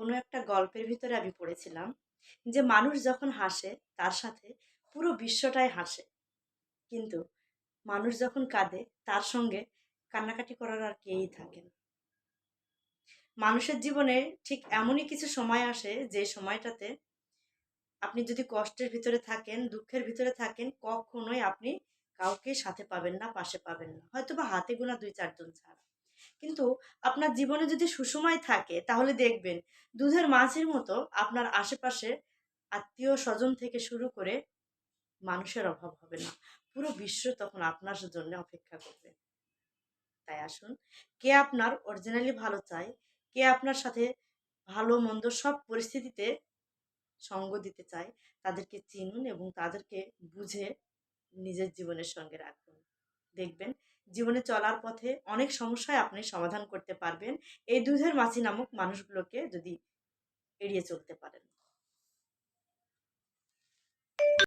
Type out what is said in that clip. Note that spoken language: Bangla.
কোনো একটা গল্পের ভিতরে আমি পড়েছিলাম যে মানুষ যখন হাসে তার সাথে পুরো বিশ্বটাই হাসে, কিন্তু মানুষ যখন কাঁদে তার সঙ্গে কান্নাকাটি করার আর কেউই থাকে না। মানুষের জীবনে ঠিক এমনই কিছু সময় আসে যে সময়টাতে আপনি যদি কষ্টের ভিতরে থাকেন, দুঃখের ভিতরে থাকেন, কখনোই আপনি কাউকে সাথে পাবেন না, পাশে পাবেন না, হয়তো বা হাতে গোনা ২-৪ জন ছাড়া। কিন্তু আপনার জীবনে যদি সুসময় থাকে তাহলে দেখবেন দুধের মাঝির মতো আপনার আশেপাশে আত্মীয় স্বজন থেকে শুরু করে মানুষের অভাব হবে না। পুরো বিশ্ব তখন আপনার জন্য অপেক্ষা করবে। তাই আসুন, কে আপনার অরিজিনালি ভালো চায়, কে আপনার সাথে ভালো মন্দ সব পরিস্থিতিতে সঙ্গ দিতে চায়, তাদেরকে চিনুন এবং তাদেরকে বুঝে নিজের জীবনের সঙ্গে রাখুন। দেখবেন জীবনে চলার পথে অনেক সমস্যায় আপনি সমাধান করতে পারবেন এই দুধের মাছি নামক মানুষগুলোকে যদি এড়িয়ে চলতে পারেন।